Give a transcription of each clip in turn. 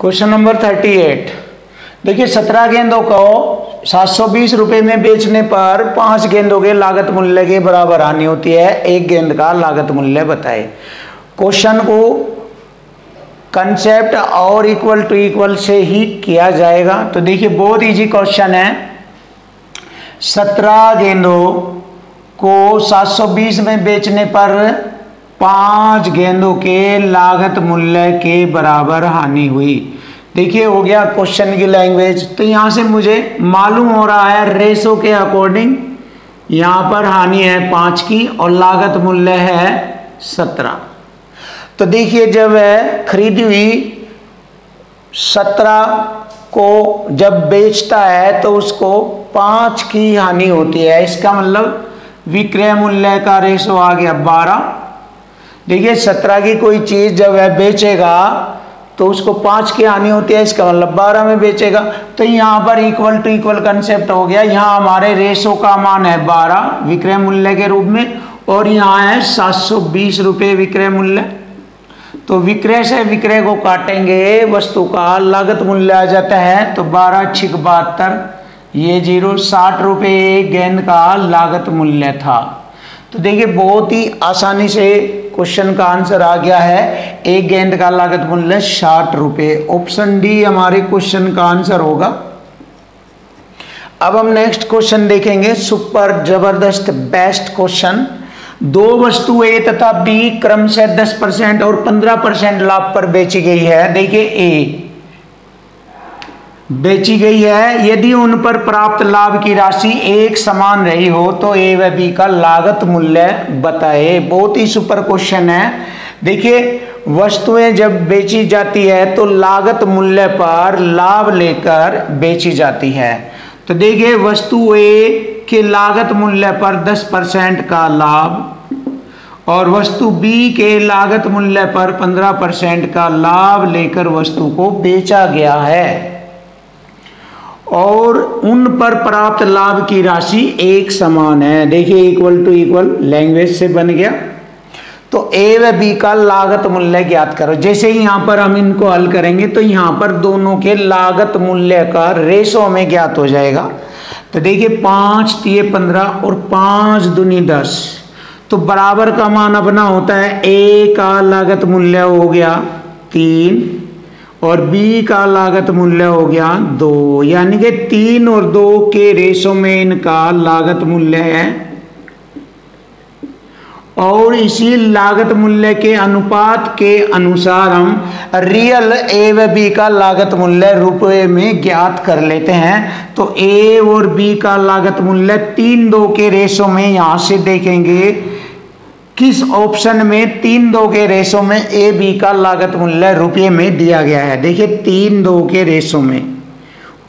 Question number 38। देखिए 17 गेंदों को 720 रुपये में बेचने पर 5 गेंदों के लागत मूल्य के बराबर हानि होती है। एक गेंद का लागत मूल्य बताए। क्वेश्चन को कंसेप्ट और इक्वल टू इक्वल से ही किया जाएगा। तो देखिए बहुत इजी क्वेश्चन है। 17 गेंदों को 720 में बेचने पर 5 गेंदों के लागत मूल्य के बराबर हानि हुई। देखिए हो गया क्वेश्चन की लैंग्वेज। तो यहां से मुझे मालूम हो रहा है रेशो के अकॉर्डिंग यहां पर हानि है 5 की और लागत मूल्य है 17। तो देखिए जब खरीदी हुई 17 को जब बेचता है तो उसको 5 की हानि होती है। इसका मतलब विक्रय मूल्य का रेशो आ गया 12। देखिए 17 की कोई चीज जब वह बेचेगा तो उसको 5 की हानि होती है, इसका मतलब 12 में बेचेगा। तो यहाँ पर इक्वल टू इक्वल कंसेप्ट हो गया। यहाँ हमारे रेशो का मान है 12 विक्रय मूल्य के रूप में और यहाँ है 720 रुपये विक्रय मूल्य। तो विक्रय से विक्रय को काटेंगे, वस्तु का लागत मूल्य आ जाता है। तो 12 × 72 ये 0 60 रुपये एक गेंद का लागत मूल्य था। तो देखिए बहुत ही आसानी से क्वेश्चन का आंसर आ गया है। एक गेंद का लागत मूल्य 60 रुपये। ऑप्शन डी हमारे क्वेश्चन का आंसर होगा। अब हम नेक्स्ट क्वेश्चन देखेंगे। सुपर जबरदस्त बेस्ट क्वेश्चन। दो वस्तु ए तथा बी क्रमशः 10% और 15% लाभ पर बेची गई है। देखिए ए बेची गई है। यदि उन पर प्राप्त लाभ की राशि एक समान रही हो तो ए व बी का लागत मूल्य बताए। बहुत ही सुपर क्वेश्चन है। देखिए वस्तुएं जब बेची जाती है तो लागत मूल्य पर लाभ लेकर बेची जाती है। तो देखिए वस्तु ए के लागत मूल्य पर 10% का लाभ और वस्तु बी के लागत मूल्य पर 15% का लाभ लेकर वस्तु को बेचा गया है और उन पर प्राप्त लाभ की राशि एक समान है। देखिए इक्वल टू इक्वल लैंग्वेज से बन गया। तो ए व बी का लागत मूल्य ज्ञात करो। जैसे ही यहां पर हम इनको हल करेंगे तो यहां पर दोनों के लागत मूल्य का रेशो हमें ज्ञात हो जाएगा। तो देखिए 5 × 15 और 5 दूनी 10। तो बराबर का मान अपना होता है ए का लागत मूल्य हो गया 3 और बी का लागत मूल्य हो गया 2, यानी कि 3 और 2 के रेशो में इनका लागत मूल्य है और इसी लागत मूल्य के अनुपात के अनुसार हम रियल ए व बी का लागत मूल्य रुपए में ज्ञात कर लेते हैं। तो ए और बी का लागत मूल्य 3-2 के रेशो में यहां से देखेंगे किस ऑप्शन में 3-2 के रेशो में ए बी का लागत मूल्य रुपये में दिया गया है। देखिए 3-2 के रेशो में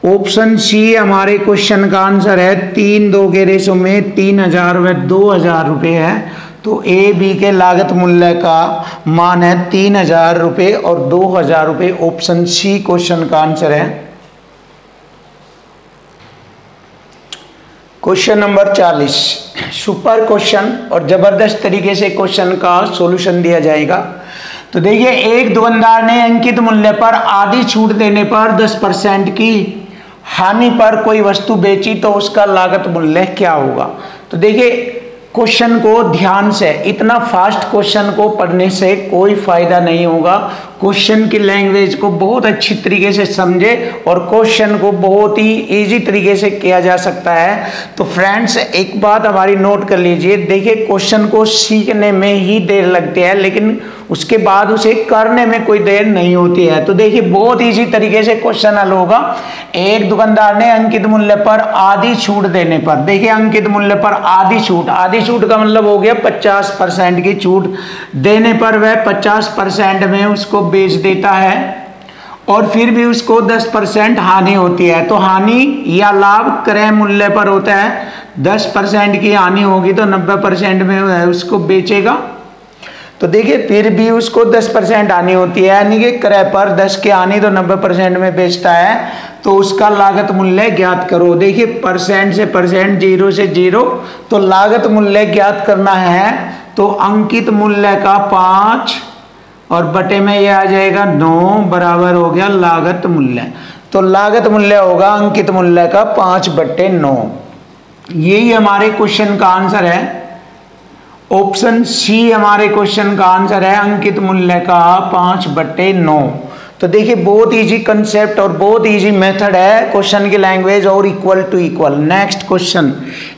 ऑप्शन सी हमारे क्वेश्चन का आंसर है। 3-2 के रेशो में 3000 व 2000 रुपये है। तो ए बी के लागत मूल्य का मान है 3000 रुपये और 2000 रुपये। ऑप्शन सी क्वेश्चन का आंसर है। क्वेश्चन नंबर 40 सुपर क्वेश्चन और जबरदस्त तरीके से क्वेश्चन का सॉल्यूशन दिया जाएगा। तो देखिए एक दुकानदार ने अंकित मूल्य पर आधी छूट देने पर 10% की हानि पर कोई वस्तु बेची तो उसका लागत मूल्य क्या होगा। तो देखिए क्वेश्चन को ध्यान से, इतना फास्ट क्वेश्चन को पढ़ने से कोई फायदा नहीं होगा। क्वेश्चन की लैंग्वेज को बहुत अच्छी तरीके से समझे और क्वेश्चन को बहुत ही इजी तरीके से किया जा सकता है। तो फ्रेंड्स एक बात हमारी नोट कर लीजिए। देखिए क्वेश्चन को सीखने में ही देर लगती है लेकिन उसके बाद उसे करने में कोई देर नहीं होती है। तो देखिए बहुत इजी तरीके से क्वेश्चन हल होगा। एक दुकानदार ने अंकित मूल्य पर आधी छूट देने पर, देखिए अंकित मूल्य पर आधी छूट का मतलब हो गया 50% की छूट देने पर वह 50% में उसको बेच देता है और फिर भी उसको 10% हानि होती है। तो हानि या लाभ क्रय मूल्य पर होता है। 10% की हानि होगी तो 90% में उसको बेचेगा। तो देखिए फिर भी उसको 10% हानि होती है, यानी कि क्रय पर 10 की हानि तो 90% में बेचता है। तो उसका लागत मूल्य ज्ञात करो। देखिए परसेंट से परसेंट, 0 से 0। तो लागत मूल्य ज्ञात करना है तो अंकित मूल्य का 5 और बटे में ये आ जाएगा 9 बराबर हो गया लागत मूल्य। तो लागत मूल्य होगा अंकित मूल्य का 5/9। यही हमारे क्वेश्चन का आंसर है। ऑप्शन सी हमारे क्वेश्चन का आंसर है, अंकित मूल्य का 5/9। तो देखिए बहुत इजी कंसेप्ट और बहुत इजी मेथड है क्वेश्चन की लैंग्वेज और equal to equal. Next question,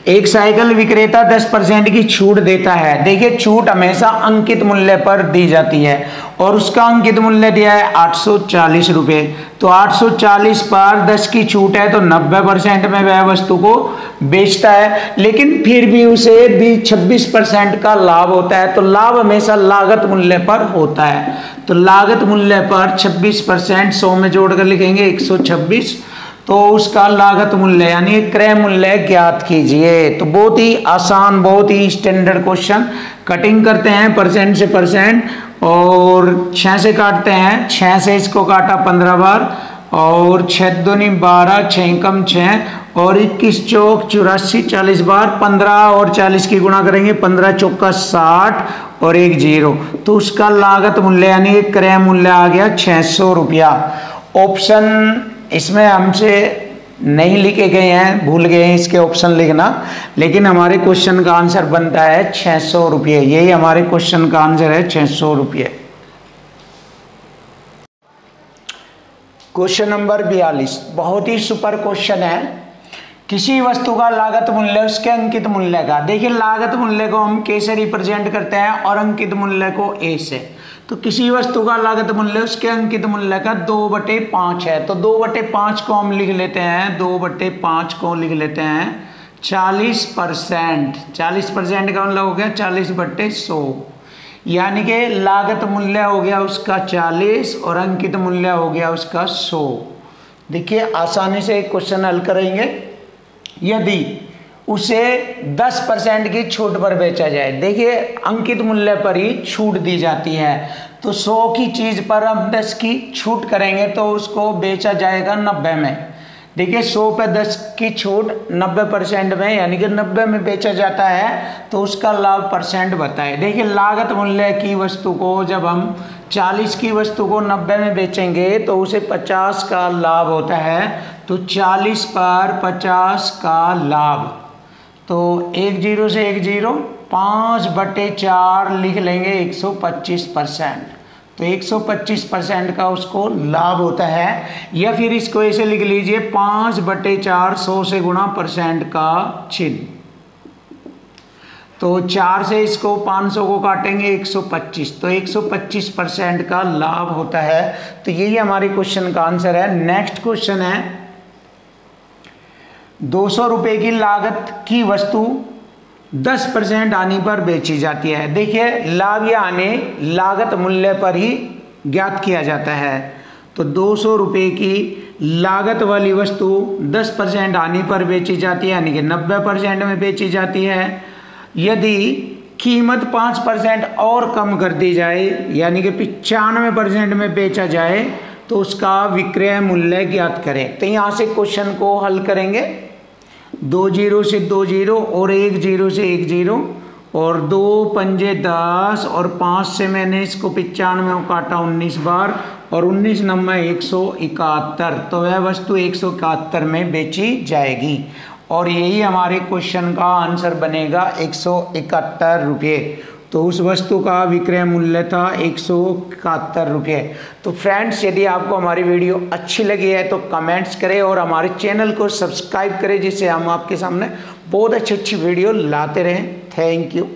एक साइकिल विक्रेता 10% की छूट देता है। देखिए छूट हमेशा अंकित मूल्य पर दी जाती है और उसका अंकित मूल्य दिया है 840 रुपये। तो 840 पर 10 की छूट है तो 90% में वह वस्तु को बेचता है, लेकिन फिर भी उसे भी 26% का लाभ होता है। तो लाभ हमेशा लागत मूल्य पर होता है। तो लागत मूल्य पर 26% 100 में जोड़कर लिखेंगे 126। तो उसका लागत मूल्य यानी क्रय मूल्य ज्ञात कीजिए। तो बहुत ही आसान, बहुत ही स्टैंडर्ड क्वेश्चन। कटिंग करते हैं परसेंट से परसेंट और 6 से काटते हैं। 6 से इसको काटा 15 बार और 6 दूनी 12, 6 कम 6 और 21 चौक 84, 40 बार। 15 और 40 की गुणा करेंगे, 15 चौका 60 और 1 0। तो उसका लागत मूल्य यानी क्रय मूल्य आ गया 600 रुपया। ऑप्शन इसमें हमसे नहीं लिखे गए हैं, भूल गए हैं इसके ऑप्शन लिखना, लेकिन हमारे क्वेश्चन का आंसर बनता है 600 रुपये। यही हमारे क्वेश्चन का आंसर है 600 रुपये। क्वेश्चन नंबर 42 बहुत ही सुपर क्वेश्चन है। किसी वस्तु का लागत मूल्य उसके अंकित मूल्य का। देखिए लागत मूल्य को हम के से रिप्रेजेंट करते हैं और अंकित मूल्य को ए से। तो किसी वस्तु का लागत मूल्य उसके अंकित मूल्य का 2/5 है। तो 2/5 को हम लिख लेते हैं, 2/5 को लिख लेते हैं 40%। 40% का मतलब हो गया 40/100, यानी कि लागत मूल्य हो गया उसका 40 और अंकित मूल्य हो गया उसका 100। देखिए आसानी से एक क्वेश्चन हल करेंगे। यदि उसे 10% की छूट पर बेचा जाए, देखिए अंकित मूल्य पर ही छूट दी जाती है, तो 100 की चीज पर हम 10 की छूट करेंगे तो उसको बेचा जाएगा 90 में। देखिए 100 पे 10 की छूट 90% में यानी कि 90 में बेचा जाता है, तो उसका लाभ परसेंट बताए। देखिए लागत मूल्य की वस्तु को जब हम 40 की वस्तु को 90 में बेचेंगे तो उसे 50 का लाभ होता है। तो 40 पर 50 का लाभ, तो 1 0 से 1 0, 5/4 लिख लेंगे 125%। तो 125% का उसको लाभ होता है। या फिर इसको ऐसे लिख लीजिए 5/4 100 से गुणा परसेंट का चिन्ह। तो 4 से इसको 500 को काटेंगे 125, तो 125% का लाभ होता है। तो यही हमारे क्वेश्चन का आंसर है। नेक्स्ट क्वेश्चन है, 200 रुपये की लागत की वस्तु 10% आने पर बेची जाती है। देखिए लाभ या हानि लागत मूल्य पर ही ज्ञात किया जाता है। तो 200 रुपये की लागत वाली वस्तु 10% आने पर बेची जाती है, यानी कि 90% में बेची जाती है। यदि कीमत 5% और कम कर दी जाए, यानी कि 95% में बेचा जाए, तो उसका विक्रय मूल्य ज्ञात करें। तो यहाँ से क्वेश्चन को हल करेंगे। 2 0 से 2 0 और 1 0 से 1 0 और 2 पंजे 10 और 5 से मैंने इसको 95 काटा 19 बार और 19 नंबर 171। तो वह वस्तु 171 में बेची जाएगी और यही हमारे क्वेश्चन का आंसर बनेगा 171 रुपये। तो उस वस्तु का विक्रय मूल्य था 171 रुपये। तो फ्रेंड्स यदि आपको हमारी वीडियो अच्छी लगी है तो कमेंट्स करें और हमारे चैनल को सब्सक्राइब करें, जिससे हम आपके सामने बहुत अच्छी वीडियो लाते रहें। Thank you.